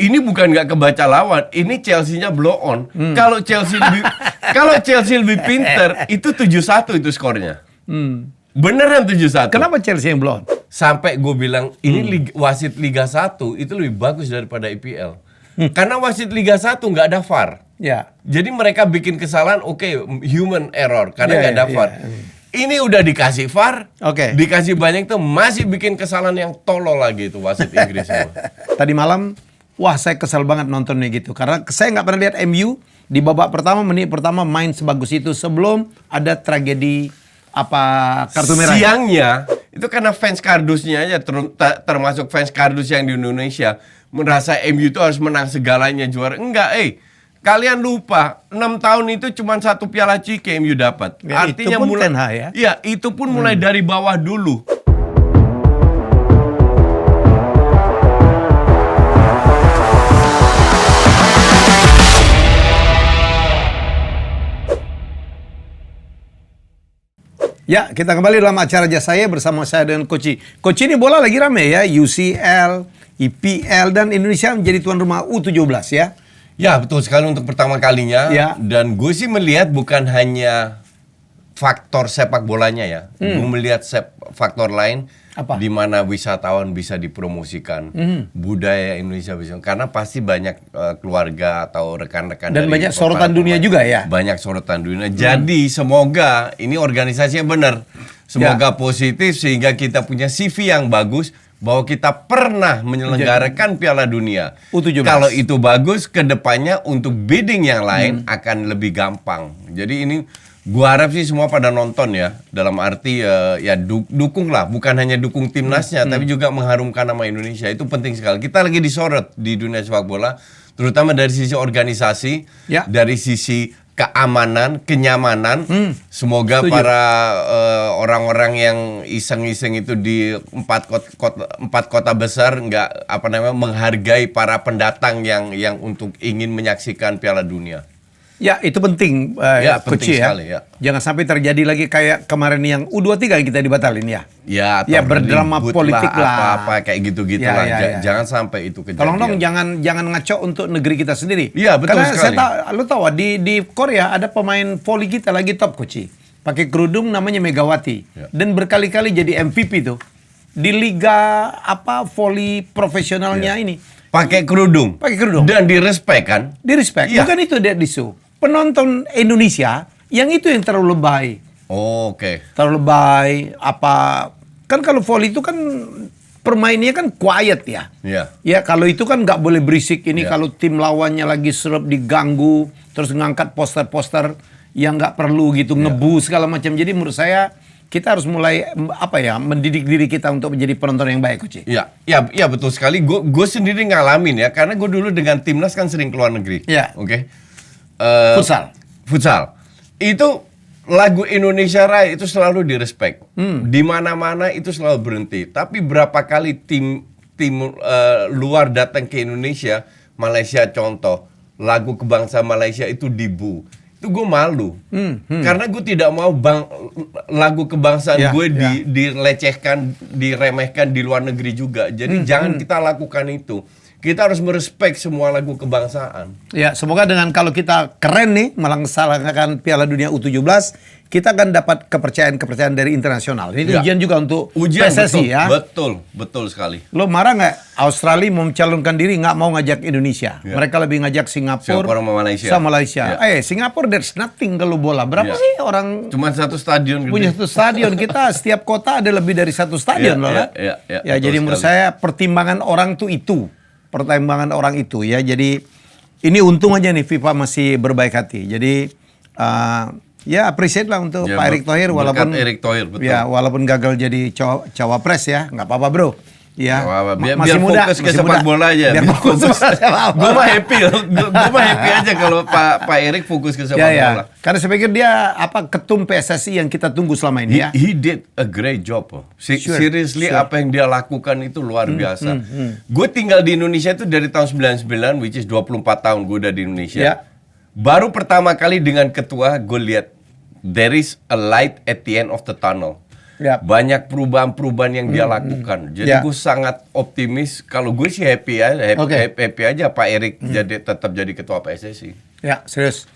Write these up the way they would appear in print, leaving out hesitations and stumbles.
ini bukan nggak kebaca lawan, ini Chelsea-nya blow on. Kalau Chelsea lebih pinter, itu 7-1 itu skornya. Beneran 7-1. Kenapa Chelsea yang blow on? Sampai gue bilang ini wasit Liga 1 itu lebih bagus daripada IPL. Karena wasit Liga 1 nggak ada VAR. Ya. Jadi mereka bikin kesalahan, human error karena nggak ada VAR. Ini udah dikasih VAR, dikasih banyak tuh masih bikin kesalahan yang tolol lagi itu wasit Inggris semua. Tadi malam, wah saya kesel banget nontonnya gitu. Karena saya nggak pernah lihat MU di babak pertama, menit pertama main sebagus itu sebelum ada tragedi kartu merah. Siangnya, itu karena fans kardusnya aja, termasuk fans kardus yang di Indonesia, merasa MU itu harus menang segalanya juara. Enggak, kalian lupa, 6 tahun itu cuma 1 piala Ciki MU dapat. Ya, Artinya itu pun mulai, Ten Hag ya? Iya, itu pun mulai dari bawah dulu. Ya, kita kembali dalam acara Jasa Saya bersama saya dengan Coach. Coach, ini bola lagi rame ya, UCL, IPL, dan Indonesia menjadi tuan rumah U17 ya. Ya, betul sekali untuk pertama kalinya. Ya. Dan gue sih melihat bukan hanya faktor sepak bolanya ya. Gue melihat faktor lain. Apa? Di mana wisatawan bisa dipromosikan, budaya Indonesia bisa. Karena pasti banyak keluarga atau rekan-rekan dan dari banyak sorotan dunia juga ya. Banyak sorotan dunia. Jadi semoga ini organisasinya benar. Semoga positif sehingga kita punya CV yang bagus bahwa kita pernah menyelenggarakan Piala Dunia. U17. Kalau itu bagus, kedepannya untuk bidding yang lain akan lebih gampang. Jadi ini gua harap sih semua pada nonton ya. Dalam arti ya dukung lah, bukan hanya dukung timnasnya, tapi juga mengharumkan nama Indonesia. Itu penting sekali. Kita lagi disorot di dunia sepak bola, terutama dari sisi organisasi, dari sisi keamanan, kenyamanan. Semoga Setuju. para orang-orang yang iseng-iseng itu di 4 kota besar nggak menghargai para pendatang yang untuk ingin menyaksikan Piala Dunia. Ya, itu penting, Coach penting ya. sekali, ya. Jangan sampai terjadi lagi kayak kemarin yang U23 yang kita dibatalin ya. Ya, Ya, berdrama ribut politik lah. apa-apa kayak gitu-gitu lah. Jangan sampai itu kejadian. Tolong dong jangan ngaco untuk negeri kita sendiri. Iya, betul Karena sekali. lu tahu di Korea ada pemain voli kita lagi top, Coach. Pakai kerudung namanya Megawati. Dan berkali-kali jadi MVP tuh. Di liga voli profesionalnya ini. Pakai kerudung. Dan direspek kan? Direspek. Iya. Bukan itu dia disu. Penonton Indonesia yang itu yang terlalu lebay. Terlalu lebay kan kalau volley itu kan permainnya kan quiet ya. Iya. Ya kalau itu kan nggak boleh berisik ini kalau tim lawannya lagi serap diganggu terus ngangkat poster-poster yang nggak perlu gitu ngebu segala macam. Jadi menurut saya kita harus mulai mendidik diri kita untuk menjadi penonton yang baik, Coach. Iya betul sekali. Gue sendiri ngalamin ya, karena gue dulu dengan timnas kan sering keluar negeri. Iya. Futsal. Itu lagu Indonesia Raya itu selalu direspek. Di mana-mana itu selalu berhenti. Tapi berapa kali tim luar datang ke Indonesia, Malaysia contoh, lagu kebangsaan Malaysia itu dibu. Itu gue malu. Karena gue tidak mau lagu kebangsaan gue dilecehkan, diremehkan di luar negeri juga. Jadi jangan kita lakukan itu. Kita harus merespek semua lagu kebangsaan. Ya, semoga dengan kalau kita keren nih melaksanakan Piala Dunia U17, kita akan dapat kepercayaan dari internasional. Ini ujian juga untuk PSSI ya. Betul sekali. Lo marah nggak Australia mau mencalonkan diri nggak mau ngajak Indonesia? Mereka lebih ngajak Singapura sama Malaysia. Singapura there's nothing kalau bola. Berapa sih orang? Cuma satu stadion. Punya satu stadion. Kita setiap kota ada lebih dari satu stadion loh. Ya, jadi menurut saya pertimbangan orang itu. Pertimbangan orang itu ya. Jadi ini untung aja nih FIFA masih berbaik hati. Jadi appreciate lah untuk Pak Erick Thohir walaupun Erick Thohir, betul. Ya, walaupun gagal jadi cawapres ya, nggak apa-apa bro. Ya, biar fokus ke sepak bola aja. Biar fokus Gue mah happy aja kalau Pak Erick fokus ke sepak bola. Karena saya pikir dia ketum PSSI yang kita tunggu selama ini ya. He did a great job. Seriously apa yang dia lakukan itu luar biasa. Gue tinggal di Indonesia itu dari tahun 99, which is 24 tahun gue udah di Indonesia. Baru pertama kali dengan ketua gue lihat there is a light at the end of the tunnel. Yap. Banyak perubahan-perubahan yang dia lakukan. Jadi gue sangat optimis. Kalau gue sih happy aja Pak Erik tetap jadi ketua PSSI. Ya, serius.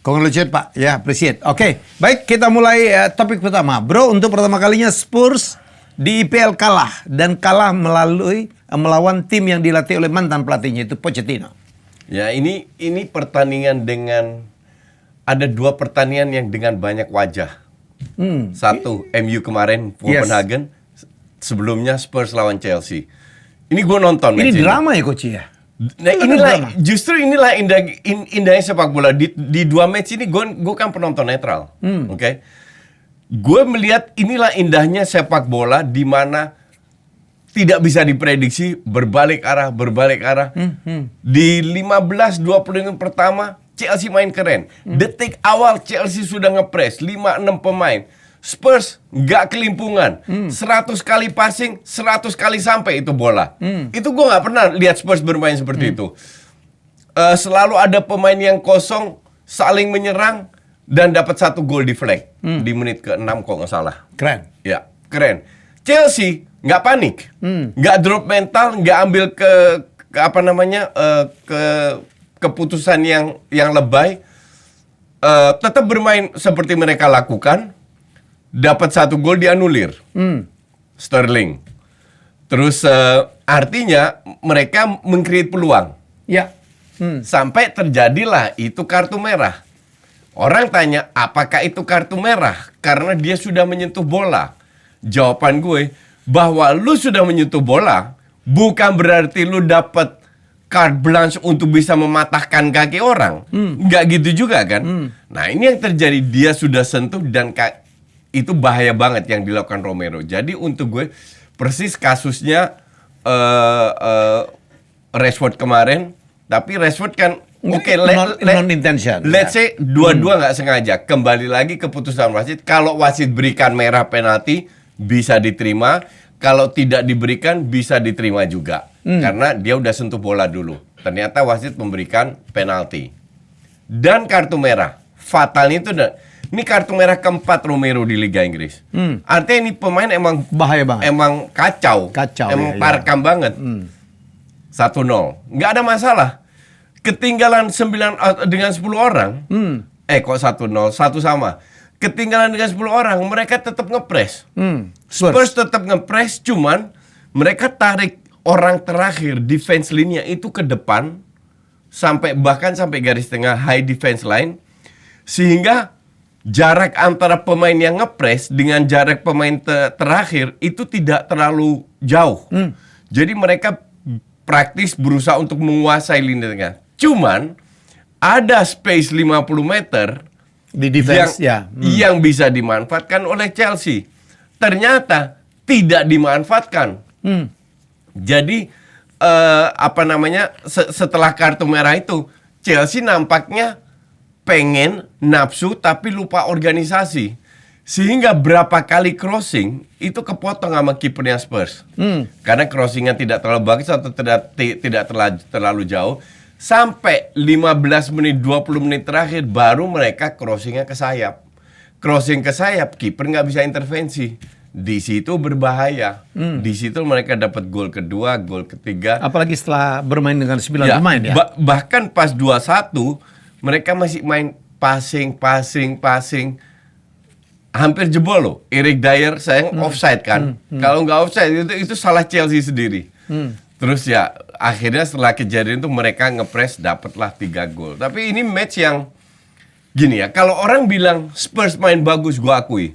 Congratulations Pak, ya appreciate. Oke, baik kita mulai topik pertama. Bro, untuk pertama kalinya Spurs di IPL kalah melawan tim yang dilatih oleh mantan pelatihnya itu Pochettino. Ya, ini pertandingan dengan ada 2 pertandingan yang dengan banyak wajah. Satu MU kemarin Copenhagen, sebelumnya Spurs lawan Chelsea. Ini gue nonton. Ini drama ya Coach ya. Nah, inilah indahnya sepak bola di 2 match ini gue kan penonton netral. Oke. Gue melihat inilah indahnya sepak bola di mana tidak bisa diprediksi, berbalik arah. Di 15-20 menit pertama Chelsea main keren. Detik awal Chelsea sudah ngepres 5-6 pemain. Spurs nggak kelimpungan. 100 kali passing, 100 kali sampai itu bola. Itu gue nggak pernah lihat Spurs bermain seperti itu. Selalu ada pemain yang kosong, saling menyerang, dan dapat 1 gol di flag di menit ke-6 kalau nggak salah. Keren. Ya, keren. Chelsea nggak panik, nggak drop mental, nggak ambil keputusan yang lebay. Tetap bermain seperti mereka lakukan. Dapat 1 gol dianulir. Sterling. Terus artinya mereka meng-create peluang. Ya. Sampai terjadilah itu kartu merah. Orang tanya, apakah itu kartu merah? Karena dia sudah menyentuh bola. Jawaban gue, bahwa lu sudah menyentuh bola, bukan berarti lu dapat carte blanche untuk bisa mematahkan kaki orang. Nggak gitu juga kan? Nah, ini yang terjadi. Dia sudah sentuh dan itu bahaya banget yang dilakukan Romero. Jadi untuk gue, persis kasusnya Rashford kemarin. Tapi Rashford kan non-intention. Let's say dua-dua nggak sengaja. Kembali lagi keputusan wasit. Kalau wasit berikan merah penalti bisa diterima. Kalau tidak diberikan bisa diterima juga. Karena dia udah sentuh bola dulu. Ternyata wasit memberikan penalti. Dan kartu merah. Fatalnya itu ini kartu merah keempat Romero di Liga Inggris. Artinya ini pemain emang bahaya banget. Emang kacau. Emang parkam banget. 1-0. Nggak ada masalah. Ketinggalan 9 dengan 10 orang. Kok 1-0, 1 sama. Ketinggalan dengan 10 orang, mereka tetap ngepres. Spurs tetap ngepres, cuman mereka tarik orang terakhir defense line-nya itu ke depan bahkan sampai garis tengah high defense line, sehingga jarak antara pemain yang ngepres dengan jarak pemain terakhir itu tidak terlalu jauh. Jadi mereka praktis berusaha untuk menguasai lini tengah. Cuman ada space 50 meter di defense yang bisa dimanfaatkan oleh Chelsea. Ternyata tidak dimanfaatkan. Jadi setelah kartu merah itu Chelsea nampaknya pengen nafsu tapi lupa organisasi. Sehingga berapa kali crossing itu kepotong sama kipernya Spurs. Karena crossingnya tidak terlalu bagus atau tidak terlalu jauh. Sampai 15 menit, 20 menit terakhir baru mereka crossingnya ke sayap. Crossing ke sayap, kiper nggak bisa intervensi. Di situ berbahaya. Di situ mereka dapat gol kedua, gol ketiga. Apalagi setelah bermain dengan 9 pemain ya. Bahkan pas 2-1, mereka masih main passing. Hampir jebol loh. Eric Dyer sayang offside kan. Kalau nggak offside itu salah Chelsea sendiri. Terus ya akhirnya setelah kejadian itu mereka ngepres dapatlah 3 gol. Tapi ini match yang gini ya. Kalau orang bilang Spurs main bagus, gue akui.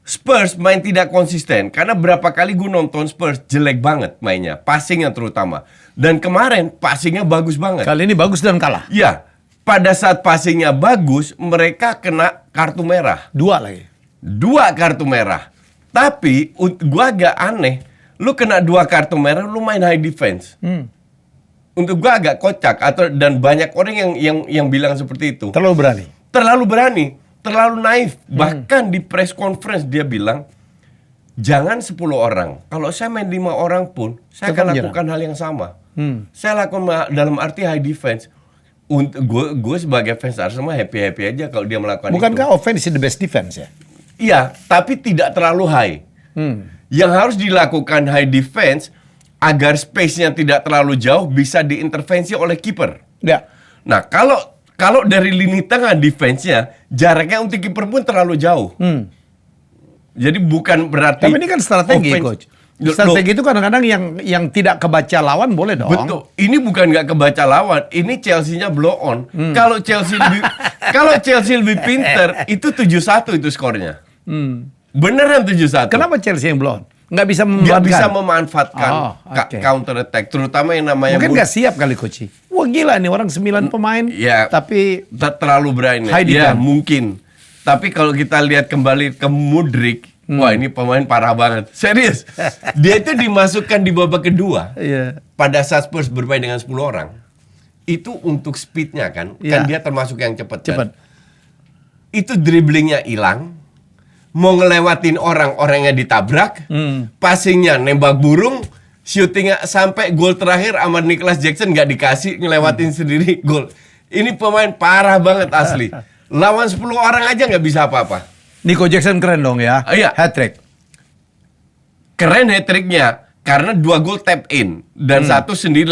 Spurs main tidak konsisten. Karena berapa kali gue nonton Spurs jelek banget mainnya. Passingnya terutama. Dan kemarin passingnya bagus banget. Kali ini bagus dan kalah. Ya. Pada saat passingnya bagus, mereka kena kartu merah. 2 lagi. 2 kartu merah. Tapi gue agak aneh. Lu kena 2 kartu merah, lu main high defense. Untuk gue agak kocak. Dan banyak orang yang bilang seperti itu. Terlalu berani. Terlalu naif. Bahkan di press conference dia bilang, jangan 10 orang. Kalau saya main 5 orang pun, saya akan lakukan hal yang sama. Saya lakukan dalam arti high defense. Gue sebagai fans Arsenal happy aja kalau dia melakukan itu. Bukankah offense is the best defense ya? Iya, tapi tidak terlalu high. Yang harus dilakukan high defense agar space-nya tidak terlalu jauh bisa diintervensi oleh kiper. Ya. Nah, kalau dari lini tengah defense-nya jaraknya untuk kiper pun terlalu jauh. Jadi bukan berarti. Tapi ini kan strategi, Coach. Strategi itu kadang-kadang yang tidak kebaca lawan boleh dong. Betul. Ini bukan nggak kebaca lawan. Ini Chelsea-nya blow on. Kalau Chelsea lebih pinter, itu 7-1 itu skornya. Beneran 7-1. Kenapa Chelsea yang blow on? Nggak bisa memanfaatkan counter attack, terutama yang namanya. Mungkin nggak siap kali, Coach. Wah gila nih orang 9 pemain. Ya, tapi terlalu berani. Ya mungkin. Tapi kalau kita lihat kembali ke Mudryk, wah ini pemain parah banget. Serius. Dia itu dimasukkan di babak kedua. Pada saat Spurs bermain dengan 10 orang. Itu untuk speednya kan. Kan dia termasuk yang cepat. Kan? Itu dribblingnya hilang. Mau ngelewatin orang-orangnya ditabrak. Passingnya nembak burung. Shootingnya sampai gol terakhir sama Nicholas Jackson nggak dikasih. Ngelewatin sendiri gol. Ini pemain parah banget asli. Lawan 10 orang aja nggak bisa apa-apa. Nico Jackson keren dong ya. Iya. Hat-trick. Keren hat-tricknya karena 2 gol tap in dan 1 sendiri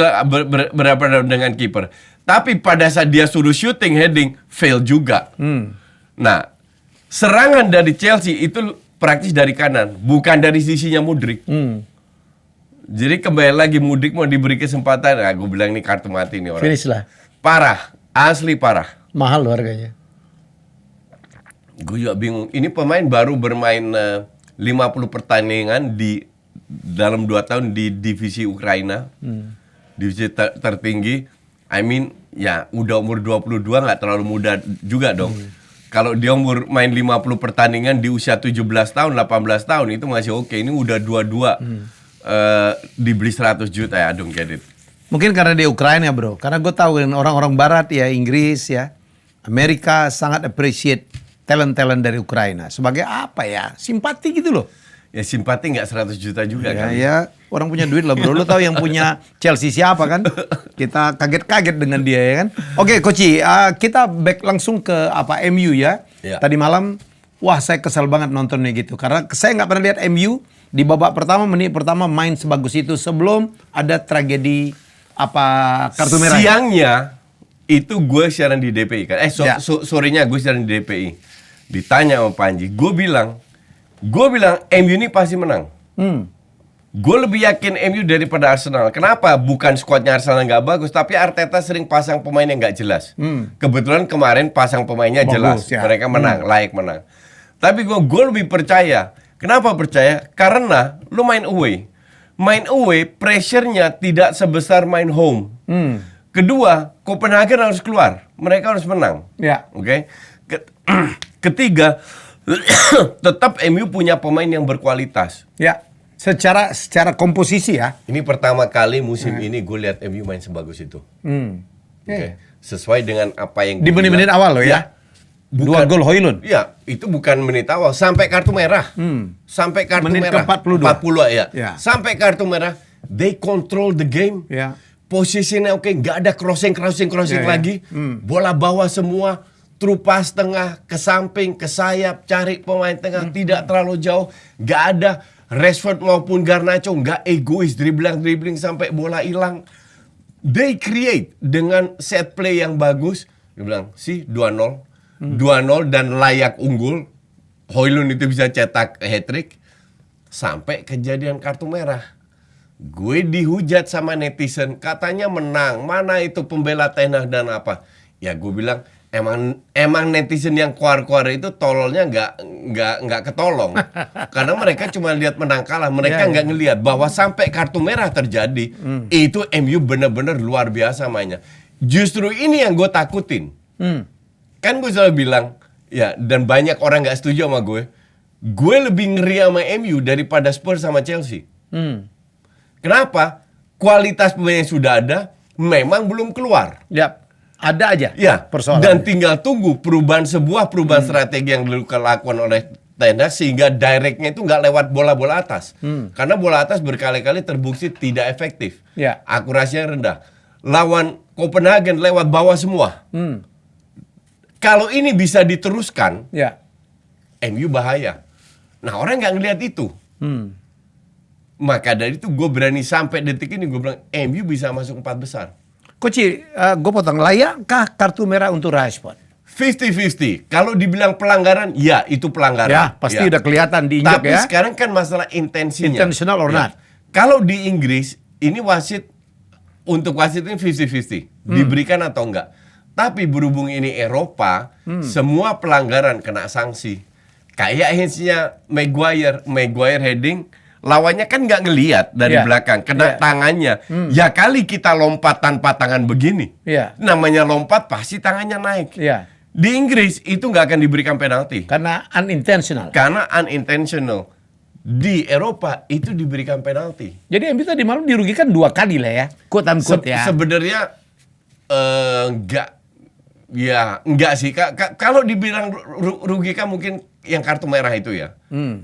berhadapan dengan kiper. Tapi pada saat dia suruh shooting heading fail juga. Nah, serangan dari Chelsea itu praktis dari kanan, bukan dari sisinya Mudryk. Jadi kembali lagi Mudryk mau diberi kesempatan, gue bilang ini kartu mati nih orang. Finish lah. Parah, asli parah. Mahal loh harganya. Gue juga bingung. Ini pemain baru bermain 50 pertandingan dalam 2 tahun di divisi Ukraina. Divisi tertinggi. I mean, ya udah umur 22 nggak terlalu muda juga dong. Kalau dia main 50 pertandingan di usia 17 tahun, 18 tahun itu masih oke. Ini udah 22 dibeli 100 juta ya, I don't get it. Mungkin karena di Ukraina, bro. Karena gue tahu kan orang-orang Barat ya, Inggris ya, Amerika sangat appreciate talent-talent dari Ukraina. Sebagai apa ya? Simpati gitu loh. Ya simpati nggak 100 juta juga kan? Ya orang punya duit lah bro. Lo tahu yang punya Chelsea siapa kan? Kita kaget-kaget dengan dia ya kan? Oke, Koci, kita back langsung ke MU ya. Tadi malam, wah saya kesal banget nontonnya gitu. Karena saya nggak pernah lihat MU di babak pertama, menit pertama main sebagus itu sebelum ada tragedi kartu merah. Siangnya itu gue siaran di DPI kan. Sorenya gue siaran di DPI. Ditanya sama Panji, gue bilang MU ini pasti menang. Gue lebih yakin MU daripada Arsenal. Kenapa? Bukan skuadnya Arsenal nggak bagus, tapi Arteta sering pasang pemain yang nggak jelas. Kebetulan kemarin pasang pemainnya jelas, ya. Mereka menang, layak menang. Tapi gue lebih percaya. Kenapa percaya? Karena lu main away. Main away, pressure-nya tidak sebesar main home. Kedua, Copenhagen harus keluar. Mereka harus menang. Ya. Oke. Ketiga, tetap MU punya pemain yang berkualitas. Ya, secara komposisi ya. Ini pertama kali musim ini gue lihat MU main sebagus itu. Sesuai dengan apa yang di menit-menit awal loh ya. 2 gol Højlund. Iya, itu bukan menit awal, sampai kartu merah. Sampai kartu menit merah. Menit ke-42. 40 ya. Sampai kartu merah, they control the game. Ya. Posisinya oke, nggak ada crossing lagi. Bola bawah semua. True pass tengah, ke samping, ke sayap, cari pemain tengah, tidak terlalu jauh. Nggak ada Rashford maupun Garnacho, nggak egois, dribbling sampai bola hilang. They create dengan set play yang bagus. Dia bilang, 2-0. 2-0 dan layak unggul. Højlund itu bisa cetak hat-trick. Sampai kejadian kartu merah. Gue dihujat sama netizen, katanya menang. Mana itu pembela Ten Hag dan apa? Ya gue bilang, Emang netizen yang keluar itu tololnya nggak ketolong. Karena mereka cuma lihat menang kalah, mereka nggak ngelihat bahwa sampai kartu merah terjadi itu MU benar-benar luar biasa mainnya. Justru ini yang gue takutin. Kan gue selalu bilang ya, dan banyak orang nggak setuju sama gue lebih ngeri sama MU daripada Spurs sama Chelsea. Kenapa? Kualitas pemain yang sudah ada memang belum keluar. Ya. Ada aja persoalan. Dan tinggal tunggu perubahan strategi yang dilakukan oleh Ten Hag sehingga directnya itu nggak lewat bola-bola atas. Karena bola atas berkali-kali terbukti tidak efektif. Akurasinya rendah. Lawan Copenhagen lewat bawah semua. Kalau ini bisa diteruskan, MU bahaya. Nah orang nggak ngelihat itu. Maka dari itu gue berani sampai detik ini gue bilang MU bisa masuk 4 besar. Coach, gue potong, layakkah kartu merah untuk Rashford? 50-50. Kalau dibilang pelanggaran, ya itu pelanggaran. Ya, pasti udah kelihatan diinjak Tapi ya. sekarang kan masalah intensinya. Intentional or not. Kalau di Inggris, ini untuk wasit ini 50-50. Diberikan atau enggak. Tapi berhubung ini Eropa, semua pelanggaran kena sanksi. Kayak hands-nya Maguire heading, lawannya kan nggak ngelihat dari belakang, kena tangannya. Ya kali kita lompat tanpa tangan begini. Namanya lompat pasti tangannya naik. Di Inggris itu nggak akan diberikan penalti. Karena unintentional. Di Eropa itu diberikan penalti. Jadi MU tadi malam dirugikan 2 kali lah ya. Quote unquote ya. Sebenarnya enggak sih. Kalau dibilang rugikan mungkin yang kartu merah itu ya.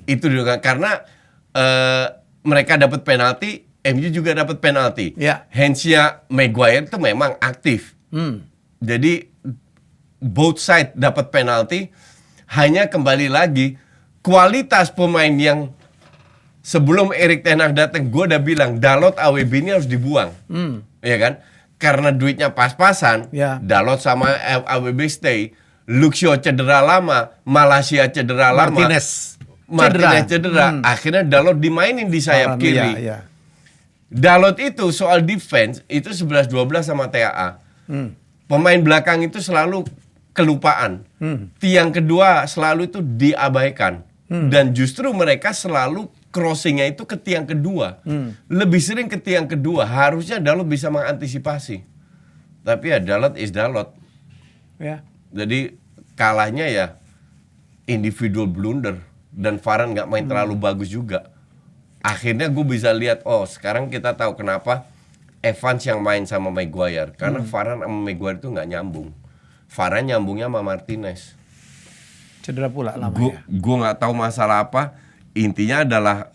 Itu juga karena mereka dapat penalti, MU juga dapat penalti. Hands-nya Maguire itu memang aktif. Jadi both side dapat penalti. Hanya kembali lagi kualitas pemain yang sebelum Erik ten Hag datang, gue udah bilang Dalot AWB ini harus dibuang, ya kan? Karena duitnya pas-pasan. Dalot sama AWB stay. Luxio cedera lama, Malaysia cedera lama. Martinez cedera. Akhirnya Dalot dimainin di sayap kiri. Dalot itu soal defense itu 11-12 sama TAA. Pemain belakang itu selalu kelupaan. Tiang kedua selalu itu diabaikan. Dan justru mereka selalu crossingnya itu ke tiang kedua. Lebih sering ke tiang kedua. Harusnya Dalot bisa mengantisipasi. Tapi ya Dalot is Dalot. Jadi kalahnya ya individual blunder. Dan Varane nggak main terlalu bagus juga. Akhirnya gue bisa lihat, sekarang kita tahu kenapa Evans yang main sama Maguire. Karena Varane sama Maguire itu nggak nyambung. Varane nyambungnya sama Martinez. Cedera pula lamanya. Gue nggak tahu masalah apa. Intinya adalah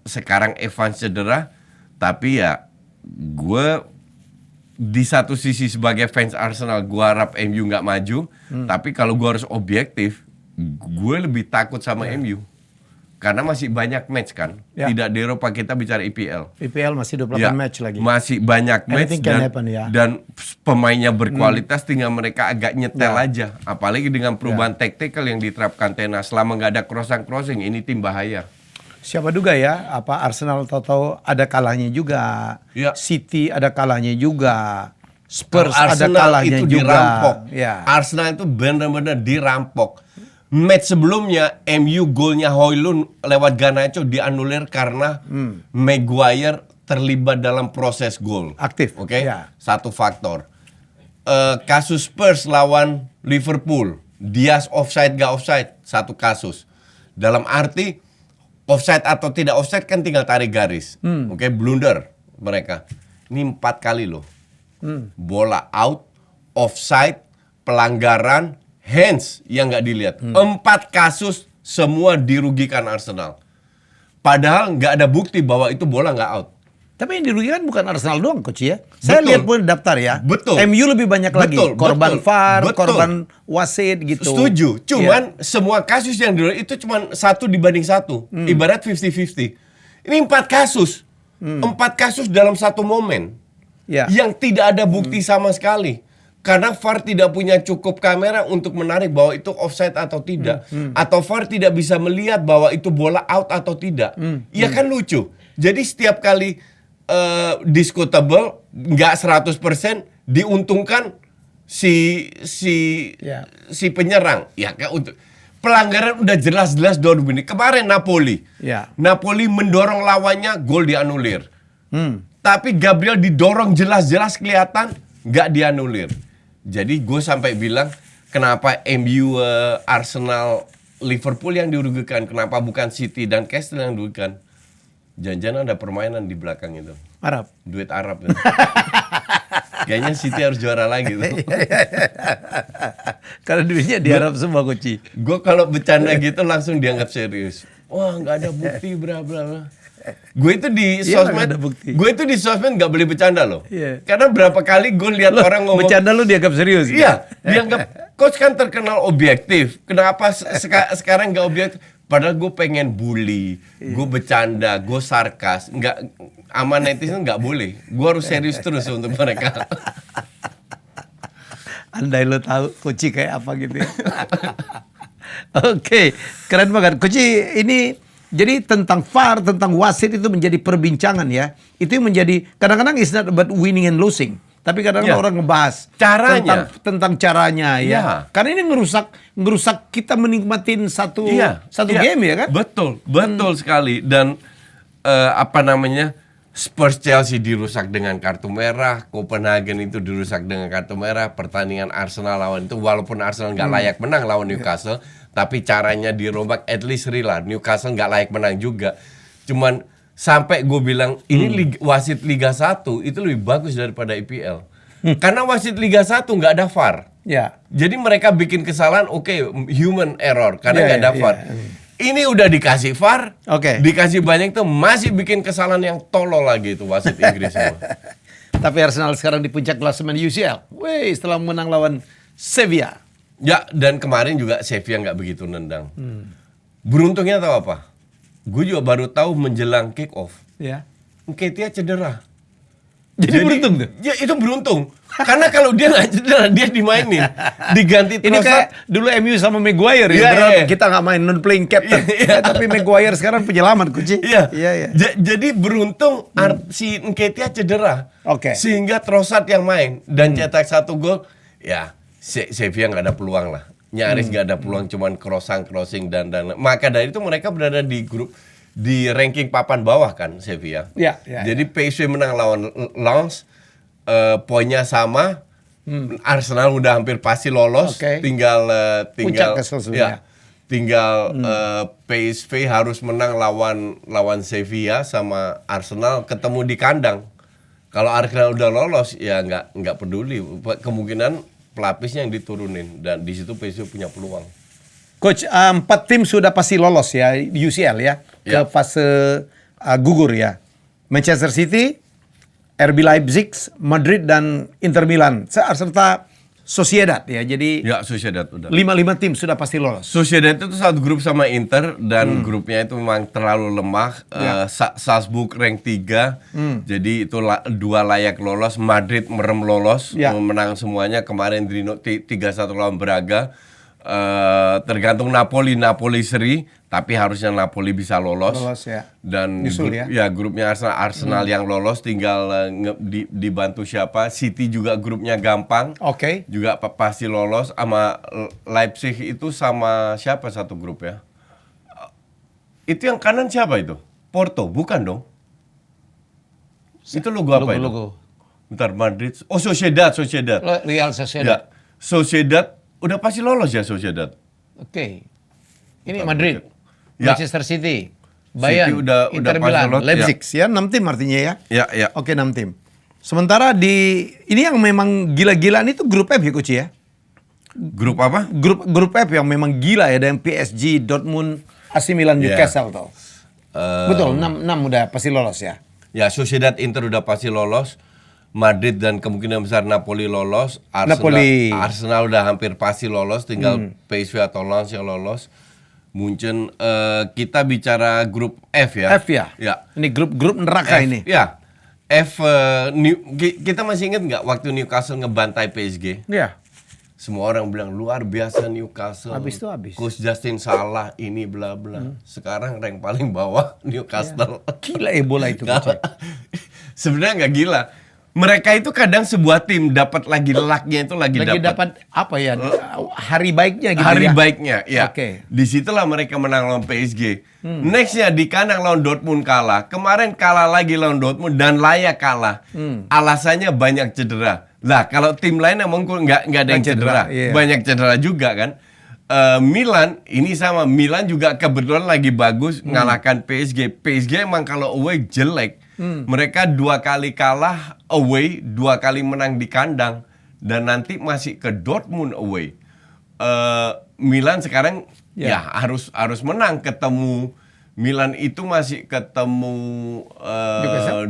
sekarang Evans cedera. Tapi ya gue di satu sisi sebagai fans Arsenal gue harap MU nggak maju. Tapi kalau gue harus objektif, gue lebih takut sama MU. Karena masih banyak match kan. Tidak di Eropa, kita bicara IPL. IPL masih 28 match lagi. Masih banyak match dan pemainnya berkualitas, tinggal mereka agak nyetel aja. Apalagi dengan perubahan tactical yang diterapkan Ten Hag. Selama nggak ada crossing, ini tim bahaya. Siapa duga ya, Arsenal tahu-tahu ada kalahnya juga. City ada kalahnya juga. Spurs ada kalahnya itu juga. Dirampok. Arsenal itu benar-benar dirampok. Match sebelumnya MU golnya Højlund lewat Garnacho dianulir karena Maguire terlibat dalam proses gol. Aktif. Oke. Satu faktor. Kasus Spurs lawan Liverpool, Diaz offside gak offside, satu kasus. Dalam arti offside atau tidak offside kan tinggal tarik garis. Oke, blunder mereka. Ini 4 kali loh. Bola out, offside, pelanggaran, hands yang nggak dilihat. 4 kasus semua dirugikan Arsenal. Padahal nggak ada bukti bahwa itu bola nggak out. Tapi yang dirugikan bukan Arsenal doang, Coach ya. Saya lihat pun daftar ya. MU lebih banyak lagi. Korban VAR, korban wasit gitu. Setuju. Cuman semua kasus yang dirugikan itu cuma 1:1. Ibarat 50-50. Ini 4 kasus. 4 kasus dalam satu momen. Yang tidak ada bukti sama sekali. Karena VAR tidak punya cukup kamera untuk menarik bahwa itu offside atau tidak. Atau VAR tidak bisa melihat bahwa itu bola out atau tidak. Ya kan lucu. Jadi setiap kali diskutable, nggak 100% diuntungkan si penyerang. Ya kan untuk pelanggaran udah jelas-jelas Dortmund. Kemarin Napoli. Napoli mendorong lawannya, gol dianulir. Tapi Gabriel didorong jelas-jelas kelihatan, nggak dianulir. Jadi gue sampai bilang, kenapa MU, Arsenal, Liverpool yang dirugikan? Kenapa bukan City dan Castle yang dirugikan? Jangan-jangan ada permainan di belakang itu. Arab. Duit Arab. Kayaknya City harus juara lagi tuh. Karena duitnya di Arab semua, Coach. Gue kalau bercanda gitu langsung dianggap serius. Wah, nggak ada bukti, bla. Gue itu di sosmed nggak boleh bercanda loh. Karena berapa kali gue lihat orang ngomong bercanda lu dianggap serius. Iya, dianggap coach kan terkenal objektif. Kenapa sekarang nggak objektif? Padahal gue pengen bully, gue bercanda, gue sarkas. Nggak, sama netizen nggak boleh. Gue harus serius terus untuk mereka. Andai lo tahu Koci kayak apa gitu ya. Oke, keren banget. Koci, ini jadi tentang VAR, tentang wasit itu menjadi perbincangan ya. Itu yang menjadi, kadang-kadang it's not about winning and losing. Tapi kadang-kadang orang ngebahas caranya, tentang caranya ya. Karena ini ngerusak kita menikmatin satu game ya kan? Betul sekali. Dan Spurs Chelsea dirusak dengan kartu merah, Copenhagen itu dirusak dengan kartu merah, pertandingan Arsenal lawan itu walaupun Arsenal nggak layak menang lawan Newcastle, tapi caranya dirombak, at least real. Newcastle nggak layak menang juga. Cuman sampai gue bilang ini wasit Liga 1 itu lebih bagus daripada IPL. Karena wasit Liga 1 nggak ada VAR. Ya. Jadi mereka bikin kesalahan, human error karena nggak ada VAR. Ini udah dikasih VAR, dikasih banyak tuh masih bikin kesalahan yang tolol lagi itu wasit Inggris. Tapi Arsenal sekarang di puncak klasemen UCL. Setelah menang lawan Sevilla. Ya, dan kemarin juga Sevilla nggak begitu nendang. Beruntungnya tahu apa? Gue juga baru tahu menjelang kick off. Ya. Nketiah cedera. Jadi beruntung tuh? Ya itu beruntung. Karena kalau dia nggak cedera, dia dimainin. Diganti Ini kayak dulu MU sama Maguire ya. Kita nggak main non-playing captain. Tapi Maguire sekarang penyelamat, Kuci. Iya. Jadi beruntung si Nketiah cedera. Sehingga Trossard yang main. Dan cetak 1 gol. Ya, Sevilla nggak ada peluang lah. Nyaris nggak ada peluang, cuman crossing dan maka dari itu mereka berada di grup di ranking papan bawah kan Sevilla. Jadi PSV menang lawan Lens, poinnya sama. Arsenal udah hampir pasti lolos, tinggal PSV harus menang lawan Sevilla sama Arsenal ketemu di kandang. Kalau Arsenal udah lolos ya nggak peduli, kemungkinan pelapisnya yang diturunin dan di situ PSV punya peluang. Coach, 4 tim sudah pasti lolos ya UCL ya ke fase gugur ya. Manchester City, RB Leipzig, Madrid dan Inter Milan serta Sociedad ya. Jadi Sociedad udah. 5 tim sudah pasti lolos. Sociedad itu satu grup sama Inter dan grupnya itu memang terlalu lemah. Salzburg rank 3. Jadi itu 2 layak lolos. Madrid merem lolos, menang semuanya kemarin 3-1 lawan Braga. Tergantung Napoli seri, tapi harusnya Napoli bisa lolos dan grupnya Arsenal yang lolos tinggal dibantu siapa. City juga grupnya gampang, juga pasti lolos. Sama Leipzig itu sama siapa satu grup ya, itu yang kanan siapa itu? Porto bukan dong? Itu logo apa itu? Bentar, Madrid. Sociedad. Real Sociedad. Sociedad udah pasti lolos ya Sociedad. Ini Madrid, Manchester City, Bayern, Inter Milan, Leipzig ya 6 tim artinya ya. 6 tim. Sementara ini yang memang gila-gilaan itu grup F ya Coach ya. Grup apa? Grup F yang memang gila ya, dengan PSG, Dortmund, AC Milan, Newcastle tuh. Betul, 6 udah pasti lolos ya. Ya, Sociedad, Inter udah pasti lolos. Madrid dan kemungkinan besar Napoli lolos. Arsenal udah hampir pasti lolos, tinggal PSV atau Lens yang lolos. Munchen, kita bicara grup F ya. Ini grup neraka ini. Kita masih ingat nggak waktu Newcastle ngebantai PSG? Semua orang bilang luar biasa Newcastle. Habis. Coach Justin salah ini bla bla. Sekarang rank paling bawah Newcastle. Gila bola itu. Sebenarnya nggak gila. Mereka itu kadang sebuah tim dapat lagi luck-nya itu lagi dapat apa ya? Hari baiknya gitu hari baiknya, ya. Disitulah mereka menang lawan PSG. Nextnya di kandang lawan Dortmund kalah. Kemarin kalah lagi lawan Dortmund dan layak kalah. Alasannya banyak cedera. Lah kalau tim lain emang nggak ada yang cedera. Banyak cedera juga kan. Milan ini sama, Milan juga kebetulan lagi bagus ngalahkan PSG. PSG emang kalau away jelek. Mereka 2 kali kalah away, 2 kali menang di kandang, dan nanti masih ke Dortmund away. Milan sekarang harus menang, ketemu Milan itu masih ketemu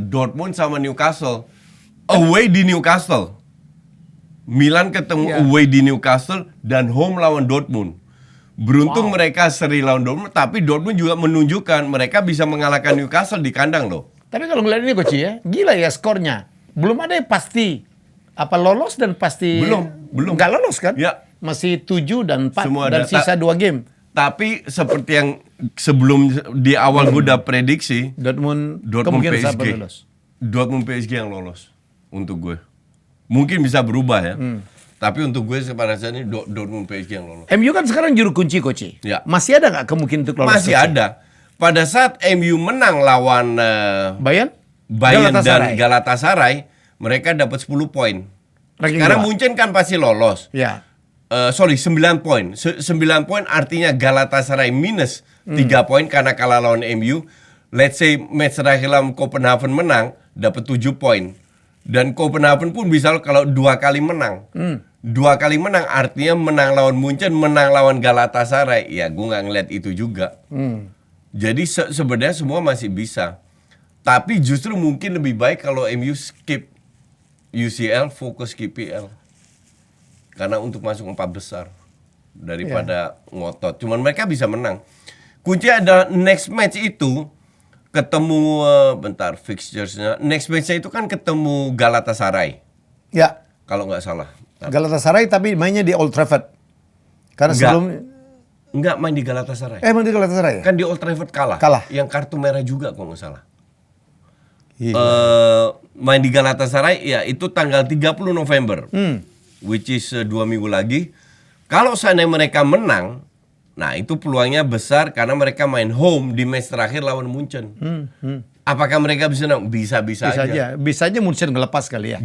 Dortmund sama Newcastle away di Newcastle. Milan ketemu away di Newcastle dan home lawan Dortmund. Beruntung mereka seri lawan Dortmund, tapi Dortmund juga menunjukkan mereka bisa mengalahkan Newcastle di kandang loh. Tapi kalau ngeliat ini Coach ya, gila ya skornya. Belum ada yang pasti lolos dan pasti belum nggak lolos kan? Ya. Masih 7 dan 4 Semua dan sisa 2 game. Tapi seperti yang sebelum di awal gue udah prediksi, Dortmund PSG. siapa lolos? Dortmund PSG yang lolos untuk gue. Mungkin bisa berubah ya. Tapi untuk gue pada saat ini Dortmund PSG yang lolos. MU kan sekarang juru kunci Coach. Ya. Masih ada nggak kemungkinan untuk lolos? Masih ada. Pada saat MU menang lawan Bayern dan Galatasaray, mereka dapat 10 poin. Sekarang Munchen kan pasti lolos. Ya. 9 poin. 9 poin artinya Galatasaray minus 3 poin karena kalah lawan MU. Let's say match terakhir lawan Copenhagen menang, dapat 7 poin. Dan Copenhagen pun bisa kalau 2 kali menang. 2 kali menang artinya menang lawan Munchen, menang lawan Galatasaray. Ya gue nggak ngeliat itu juga. Jadi sebenarnya semua masih bisa. Tapi justru mungkin lebih baik kalau MU skip UCL, fokus KPL. Karena untuk masuk 4 besar daripada ngotot. Cuman mereka bisa menang. Kunci adalah next match itu ketemu fixturesnya. Next matchnya itu kan ketemu Galatasaray. Ya. Kalau nggak salah. Galatasaray tapi mainnya di Old Trafford. Karena Enggak main di Galatasaray. Main di Galatasaray ya? Kan di Old Trafford kalah. Yang kartu merah juga kalau nggak salah. Main di Galatasaray ya itu tanggal 30 November. Which is 2 minggu lagi. Kalau seandainya mereka menang, nah itu peluangnya besar karena mereka main home di match terakhir lawan Munchen. Apakah mereka bisa menang? Bisa aja. Bisa aja Munchen ngelepas kali ya.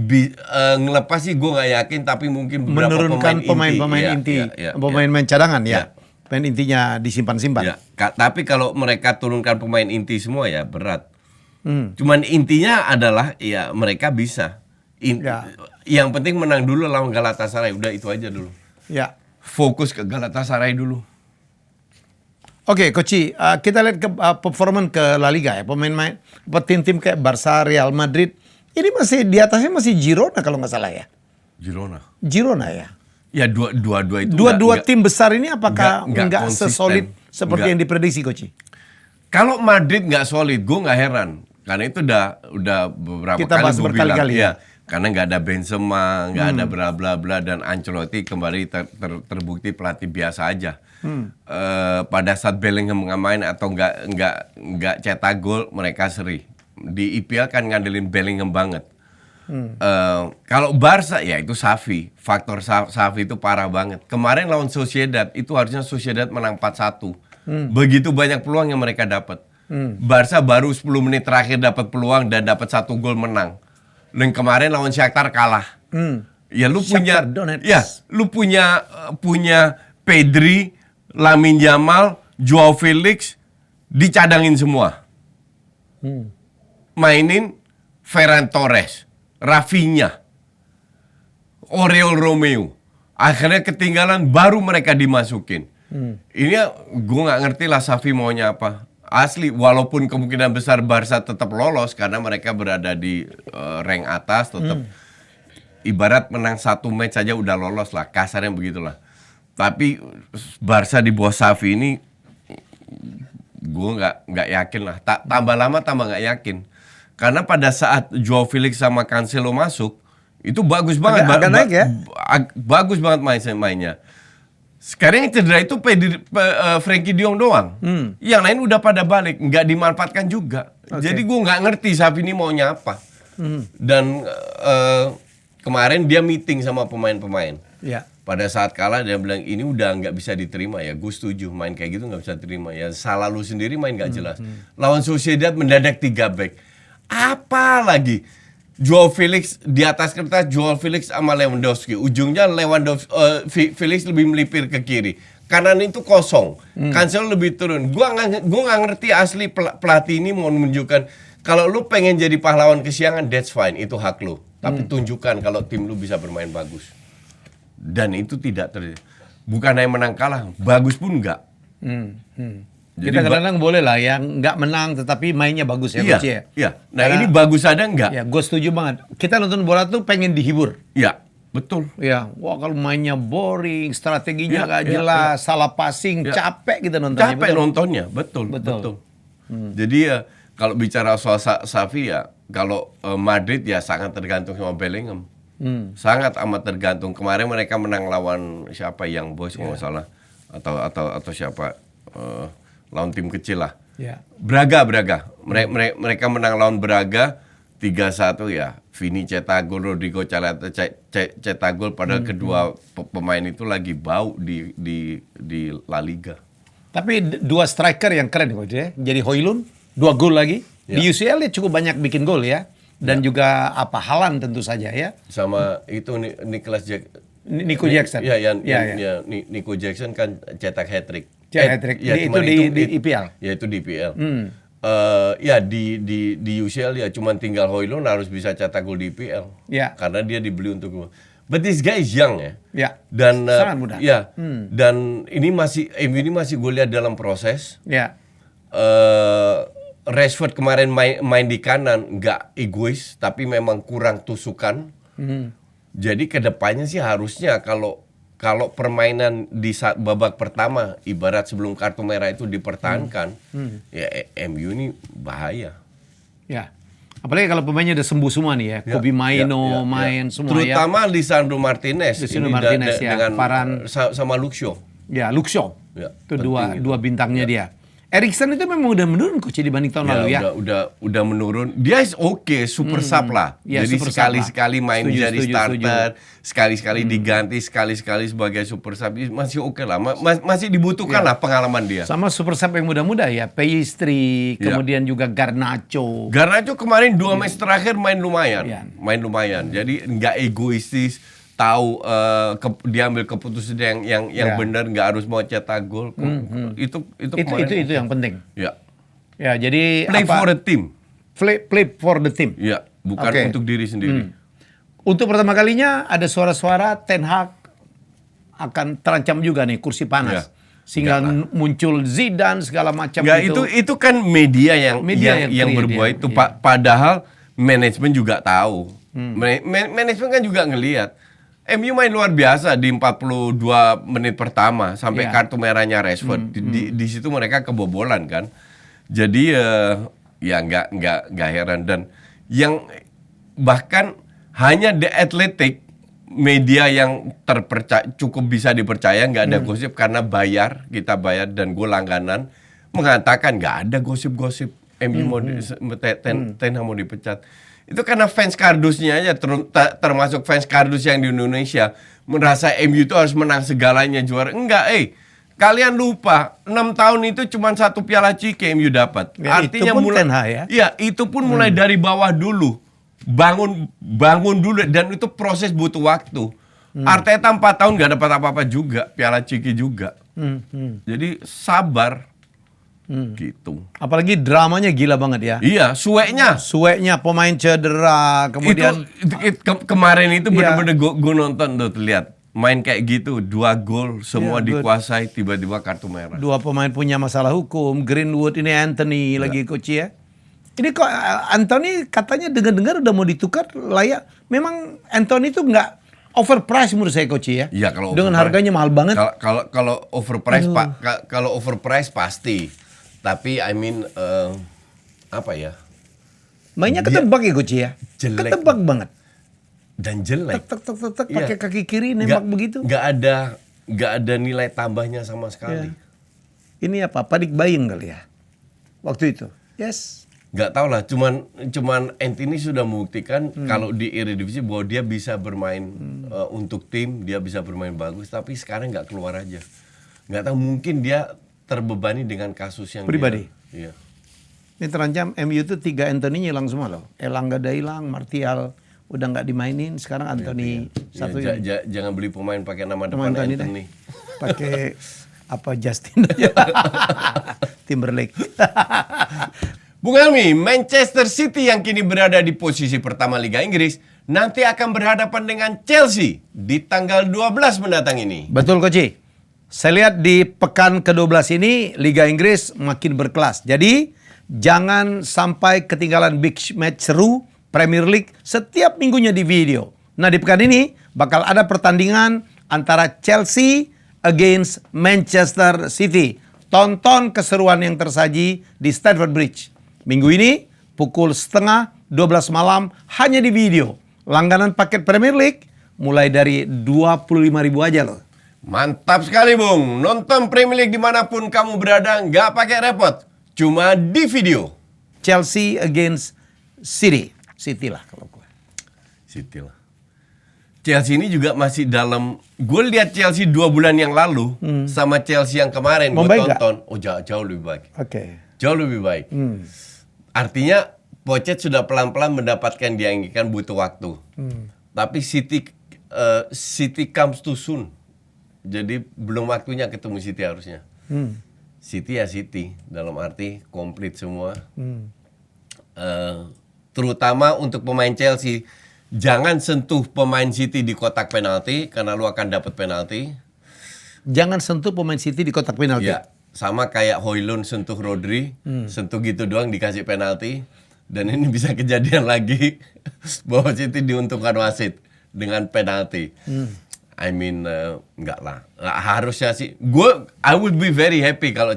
Ngelepas sih gue nggak yakin, tapi mungkin beberapa menurunkan pemain inti, pemain cadangan ya. Pemain intinya disimpan-simpan. Ya. Tapi kalau mereka turunkan pemain inti semua ya berat. Cuman intinya adalah ya mereka bisa. Yang penting menang dulu lawan Galatasaray, udah itu aja dulu. Ya. Fokus ke Galatasaray dulu. Oke, Coach, kita lihat ke performan ke La Liga ya. Pemain-pemain tim-tim kayak Barca, Real Madrid, ini masih di atasnya masih Girona kalau nggak salah ya. Girona ya. Ya dua-dua itu. Dua tim besar ini apakah nggak sesolid seperti yang diprediksi, Coach? Kalau Madrid nggak solid, gue nggak heran. Karena itu udah beberapa kita kali gue bilang ya. Karena nggak ada Benzema, nggak ada bla bla bla, dan Ancelotti kembali terbukti pelatih biasa aja. Pada saat Bellingham nggak main atau nggak cetak gol, mereka seri. Di IPL kan ngandelin Bellingham banget. Kalau Barca ya itu Xavi, faktor Xavi itu parah banget. Kemarin lawan Sociedad itu harusnya Sociedad menang 4-1. Begitu banyak peluang yang mereka dapat. Barca baru 10 menit terakhir dapat peluang dan dapat 1 gol menang. Dan kemarin lawan Shakhtar kalah. Ya lu punya Pedri, Lamine Yamal, Joao Felix dicadangin semua. Mainin Ferran Torres, Rafinha, Oriol Romeu. Akhirnya ketinggalan, baru mereka dimasukin. Ini gue nggak ngerti lah Xavi maunya apa. Asli, walaupun kemungkinan besar Barca tetap lolos karena mereka berada di rank atas, tetap ibarat menang 1 match saja udah lolos lah, kasarnya begitulah. Tapi Barca di bawah Xavi ini gue nggak yakin lah. Tambah lama tambah nggak yakin. Karena pada saat Joao Felix sama Cancelo masuk, itu bagus banget. Agak naik ya? Bagus banget mainnya. Sekarang yang cedera itu Frenkie de Jong doang. Yang lain udah pada balik, nggak dimanfaatkan juga. Jadi gue nggak ngerti Xavi ini maunya apa. Dan kemarin dia meeting sama pemain-pemain. Ya. Pada saat kalah dia bilang ini udah nggak bisa diterima ya. Gue setuju main kayak gitu nggak bisa diterima ya. Salah lu sendiri main nggak jelas. Lawan Sociedad mendadak 3 back. Apa lagi? Joao Felix di atas kertas, Joao Felix sama Lewandowski. Ujungnya Felix lebih melipir ke kiri. Kanan itu kosong. Cancelo lebih turun. Gua nggak ngerti asli pelatih ini mau menunjukkan kalau lu pengen jadi pahlawan kesiangan, that's fine, itu hak lu. Tapi tunjukkan kalau tim lu bisa bermain bagus. Dan itu tidak terjadi. Bukan hanya menang kalah, bagus pun enggak. Jadi kita kadang-kadang boleh lah yang nggak menang tetapi mainnya bagus ya, Iya. Nah, karena ini bagus ada enggak? Ya, gue setuju banget. Kita nonton bola tuh pengen dihibur. Iya. Betul. Ya, wah kalau mainnya boring, strateginya nggak jelas, salah passing, capek kita nontonnya. Capek nontonnya, betul. Jadi ya kalau bicara soal Xavi ya, kalau Madrid ya sangat tergantung sama Bellingham. Sangat amat tergantung. Kemarin mereka menang lawan siapa yang Boys kalau nggak salah, atau siapa lawan tim kecil lah. Braga. Mereka menang lawan Braga 3-1 ya. Vini cetak gol, Rodrigo cetak gol. Padahal kedua pemain itu lagi bau di La Liga. Tapi dua striker yang keren Coach ya. Jadi Højlund 2 gol lagi. Di UCL dia cukup banyak bikin gol ya. Dan juga Haaland tentu saja ya. Sama itu Nico Jackson. Nico Jackson kan cetak hat-trick. Hat-trick. Itu di IPL. Ya itu di IPL. Di UCL ya cuman tinggal Højlund harus bisa cetak gol di IPL. Karena dia dibeli untuk. But this guy is young ya. Dan sangat muda. Dan ini masih gue lihat dalam proses. Rashford kemarin main di kanan nggak egois tapi memang kurang tusukan. Jadi kedepannya sih harusnya kalau permainan di babak pertama ibarat sebelum kartu merah itu dipertahankan, ya MU ini bahaya. Ya, apalagi kalau pemainnya udah sembuh semua nih ya, Kobbie Mainoo main semua. Terutama Lisandro Martinez dengan sama Luke Shaw. Ya, Luke Shaw. Itu dua bintangnya dia. Eriksen itu memang udah menurun Coach dibanding tahun lalu ya. Udah menurun. Dia oke, super sub lah. Jadi sekali-sekali main jadi starter, sekali-sekali diganti, sekali-sekali sebagai super sub masih oke lah. Masih dibutuhkan lah pengalaman dia. Sama super sub yang muda-muda ya, Pellistri, kemudian juga Garnacho. Garnacho kemarin 2 match terakhir main lumayan. Jadi nggak egoistis. Tahu dia ambil keputusan yang benar, nggak harus mau cetak gol. Itu yang penting. Ya, jadi play for the team. Play for the team. Ya, bukan untuk diri sendiri. Untuk pertama kalinya ada suara-suara Ten Hag akan terancam juga nih kursi panas. Sehingga muncul Zidane segala macam itu kan media yang berbuat itu. Padahal manajemen juga tahu. Manajemen kan juga ngelihat. MU main luar biasa di 42 menit pertama sampai kartu merahnya Rashford. Di situ mereka kebobolan kan. Jadi ya nggak heran. Dan yang bahkan hanya The Athletic, media yang cukup bisa dipercaya, nggak ada gosip karena kita bayar dan gue langganan, mengatakan nggak ada gosip-gosip MU Ten Hag mau dipecat. Itu karena fans kardusnya aja, termasuk fans kardus yang di Indonesia, merasa MU itu harus menang segalanya, juara. Enggak, kalian lupa 6 tahun itu cuma 1 piala Ciki MU dapat. Artinya itu pun Ten Hag ya? Iya, itu pun mulai dari bawah dulu. Bangun dulu, dan itu proses butuh waktu. Arteta 4 tahun nggak dapat apa-apa juga, piala Ciki juga. Jadi sabar. Gitu. Apalagi dramanya gila banget ya. Iya, sueknya pemain cedera, kemudian kemarin itu benar-benar gue nonton tuh, lihat main kayak gitu, 2 gol semua dikuasai, tiba-tiba kartu merah. 2 pemain punya masalah hukum, Greenwood, ini Anthony lagi Coach ya. Ini kok Anthony katanya dengar-dengar udah mau ditukar layak. Memang Anthony itu nggak overpriced menurut saya Coach ya. Iya, kalau dengan harganya mahal banget. Kalau overpriced kalau overpriced pasti. Tapi apa ya? Mainnya ketebak ya Coach ya. Jelek. Ketebak banget. Dan jelek. Tek pakai kaki kiri nembak begitu. Nggak ada nilai tambahnya sama sekali. Ini apa? Panik buying kali ya. Waktu itu. Yes. Nggak tahu lah, cuman Anthony sudah membuktikan kalau di Eredivisie bahwa dia bisa bermain untuk tim, dia bisa bermain bagus, tapi sekarang nggak keluar aja. Nggak tahu, mungkin dia terbebani dengan kasus yang pribadi. Iya. Ini terancam MU itu 3 Anthony hilang semua loh. Elanga udah hilang, Martial udah nggak dimainin, sekarang Anthony satu. Jangan beli pemain pakai nama depan Anthony. Pakai apa Justin aja. Timberlake. Bung Helmi, Manchester City yang kini berada di posisi pertama Liga Inggris nanti akan berhadapan dengan Chelsea di tanggal 12 mendatang ini. Betul Coach. Saya lihat di pekan ke-12 ini Liga Inggris makin berkelas. Jadi jangan sampai ketinggalan big match seru Premier League setiap minggunya di video. Nah, di pekan ini bakal ada pertandingan antara Chelsea against Manchester City. Tonton keseruan yang tersaji di Stamford Bridge. Minggu ini pukul 11:30 malam hanya di video. Langganan paket Premier League mulai dari 25.000 aja loh. Mantap sekali Bung. Nonton Premier League dimanapun kamu berada, nggak pakai repot. Cuma di video. Chelsea against City. City lah kalau gue. City lah. Chelsea ini juga masih dalam. Gue lihat Chelsea 2 bulan yang lalu sama Chelsea yang kemarin gue tonton. Oh jauh lebih baik. Oke. Jauh lebih baik. Artinya Pochettino sudah pelan-pelan mendapatkan dia inginkan, butuh waktu. Tapi City comes too soon. Jadi belum waktunya ketemu City harusnya. City ya City dalam arti komplit semua. Terutama untuk pemain Chelsea, jangan sentuh pemain City di kotak penalti karena lu akan dapat penalti. Jangan sentuh pemain City di kotak penalti. Ya, sama kayak Højlund sentuh Rodri, sentuh gitu doang dikasih penalti. Dan ini bisa kejadian lagi bahwa City diuntungkan wasit dengan penalti. I mean, enggak lah. Harusnya sih, I would be very happy kalau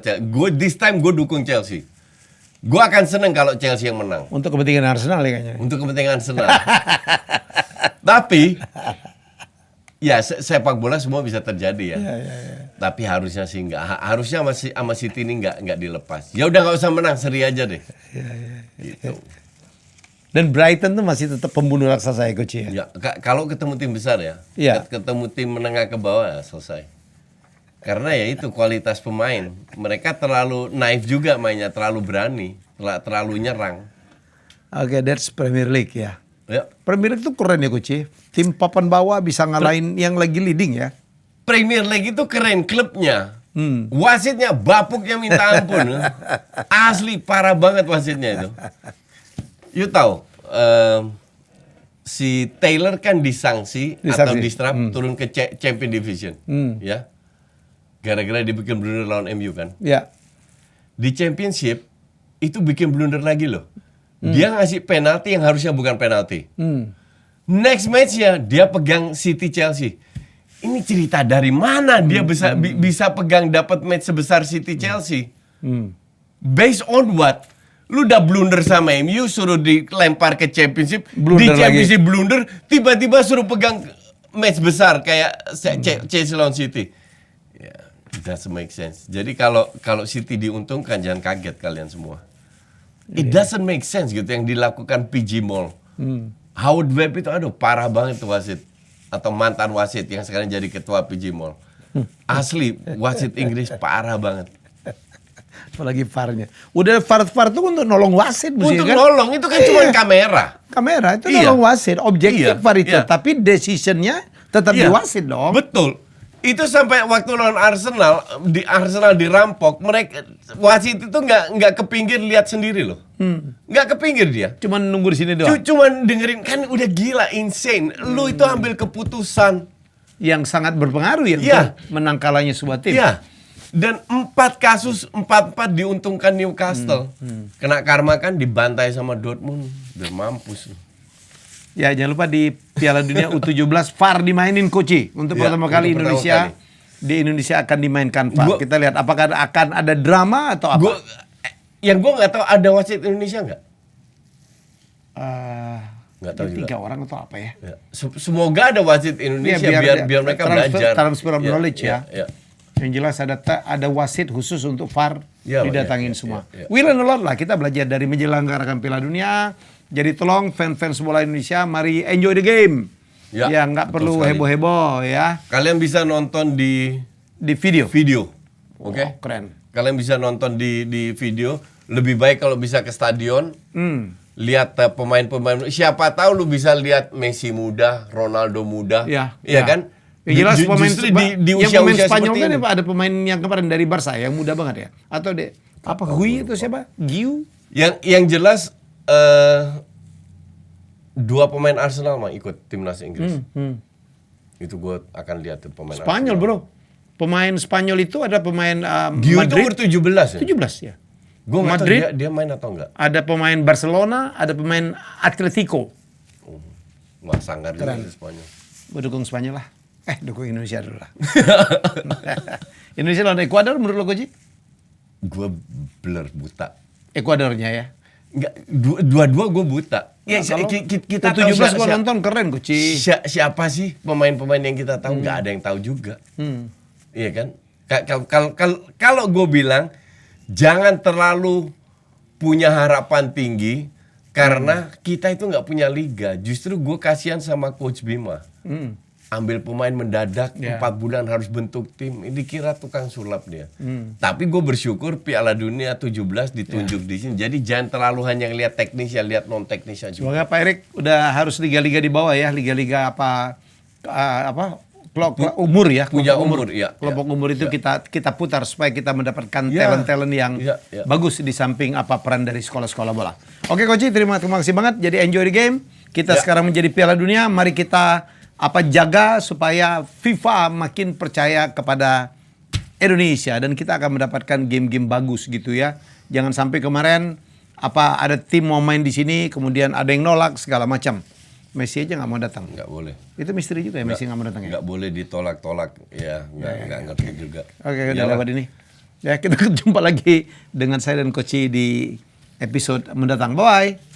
this time gue dukung Chelsea. Gue akan seneng kalau Chelsea yang menang. Untuk kepentingan Arsenal ya kayaknya. Untuk kepentingan Arsenal. Tapi, ya sepak bola semua bisa terjadi ya. Tapi harusnya sih enggak. Harusnya sama City ini enggak dilepas. Ya udah nggak usah menang, seri aja deh. Gitu. Dan Brighton tuh masih tetap pembunuh raksasa ya Coach ya. Ya, kalau ketemu tim besar ya, ketemu tim menengah ke bawah ya selesai. Karena ya itu kualitas pemain. Mereka terlalu naif juga mainnya, terlalu berani, terlalu nyerang. Oke, that's Premier League ya. Premier League tuh keren ya Coach. Tim papan bawah bisa ngalahin yang lagi leading ya. Premier League itu keren klubnya. Wasitnya bapuknya minta ampun. Asli parah banget wasitnya itu. You tahu, si Taylor kan disanksi atau distrap turun ke Champion Division, ya. Gara-gara dia bikin blunder lawan MU kan. Ya. Di Championship itu bikin blunder lagi loh. Dia ngasih penalti yang harusnya bukan penalti. Next match ya dia pegang City Chelsea. Ini cerita dari mana dia bisa pegang dapat match sebesar City Chelsea? Based on what? Lu udah blunder sama MU, suruh dilempar ke Championship, di Championship blunder, tiba-tiba suruh pegang match besar kayak Chelsea lawan City. Ya, it doesn't make sense. Jadi kalau City diuntungkan, jangan kaget kalian semua. It doesn't make sense gitu yang dilakukan PG Mall. Howard Webb itu aduh parah banget tuh wasit. Atau mantan wasit yang sekarang jadi ketua PG Mall. Asli, wasit Inggris parah banget. Apalagi VAR-nya. Udah VAR tuh untuk nolong wasit. Untuk kan? Nolong, itu kan cuma kamera. Kamera, itu nolong wasit. Objektif VAR itu. Tapi decision-nya tetap di wasit dong. Betul. Itu sampai waktu lawan Arsenal dirampok, mereka wasit itu nggak ke pinggir lihat sendiri loh. Nggak ke pinggir dia. Cuman nunggu di sini doang. Cuman dengerin, kan udah gila, insane. Lu itu ambil keputusan yang sangat berpengaruh ya menang kalahnya sebuah tim. Iya. Dan 4 kasus 4-4 diuntungkan Newcastle. Kena karma kan dibantai sama Dortmund. Udah mampus. Ya jangan lupa di Piala Dunia U17 VAR dimainin Coach. Untuk pertama kali Indonesia di Indonesia akan dimainkan VAR. Kita lihat apakah akan ada drama atau apa. Yang gue nggak tahu ada wasit Indonesia nggak? Nggak tahu juga. 3 orang atau apa ya? Semoga ada wasit Indonesia biar mereka belajar. Transfer of knowledge ya. Yang jelas ada wasit khusus untuk VAR didatangin semua. We learn a lot lah, kita belajar dari menyelenggarakan Piala Dunia. Jadi tolong fans bola Indonesia, mari enjoy the game. Ya nggak perlu heboh-heboh ya. Kalian bisa nonton di video. Oke? Keren. Kalian bisa nonton di video. Lebih baik kalau bisa ke stadion. Lihat pemain-pemain. Siapa tahu lu bisa lihat Messi muda, Ronaldo muda. Iya kan? Yang jelas pemain di usia-usia Spanyol kan ada pemain yang kemarin dari Barca yang muda banget ya. Atau Hui itu siapa? Giu? Yang jelas 2 pemain Arsenal mah ikut timnas Inggris. Itu gue akan lihat tuh pemain Spanyol Arsenal. Bro. Pemain Spanyol itu ada pemain Giu Madrid. itu umur 17 ya? 17 ya. Gue Madrid dia main atau enggak. Ada pemain Barcelona, ada pemain Atletico. Wah, sangar juga Keren. Spanyol. Gue dukung Spanyol lah. Dukung Indonesia dulu lah. Indonesia lawan Ekuador menurut lo, Koji? Gue blur buta. Ekuadornya ya. Enggak, dua-dua gue buta. Ya, Nah, kita tahu 17 gue nonton keren, Koji. siapa sih pemain-pemain yang kita tahu? Nggak ada yang tahu juga. Iya kan? Kalau gue bilang jangan terlalu punya harapan tinggi karena kita itu nggak punya liga. Justru gue kasihan sama Coach Bima. Ambil pemain mendadak 4 bulan harus bentuk tim. Ini kira tukang sulap dia. Tapi gue bersyukur Piala Dunia 17 ditunjuk di sini. Jadi jangan terlalu hanya lihat teknisnya, lihat non teknisnya juga. Semoga Pak Erik udah harus liga-liga di bawah ya, liga-liga kelompok umur ya, Punya umur, ya. Kelompok umur itu kita putar supaya kita mendapatkan Ya. talent-talent yang Ya. bagus di samping peran dari sekolah-sekolah bola. Oke Coach, terima kasih banget. Jadi enjoy the game. Kita sekarang menjadi Piala Dunia, mari kita jaga supaya FIFA makin percaya kepada Indonesia dan kita akan mendapatkan game-game bagus gitu ya. Jangan sampai kemarin ada tim mau main di sini kemudian ada yang nolak segala macam. Messi aja nggak mau datang. Nggak boleh. Itu misteri juga ya Messi nggak mau datang ya. Nggak boleh ditolak-tolak. Ya, nggak ngerti juga. Oke, udah lewat ini. Ya kita jumpa lagi dengan saya dan Coach di episode mendatang. Bye.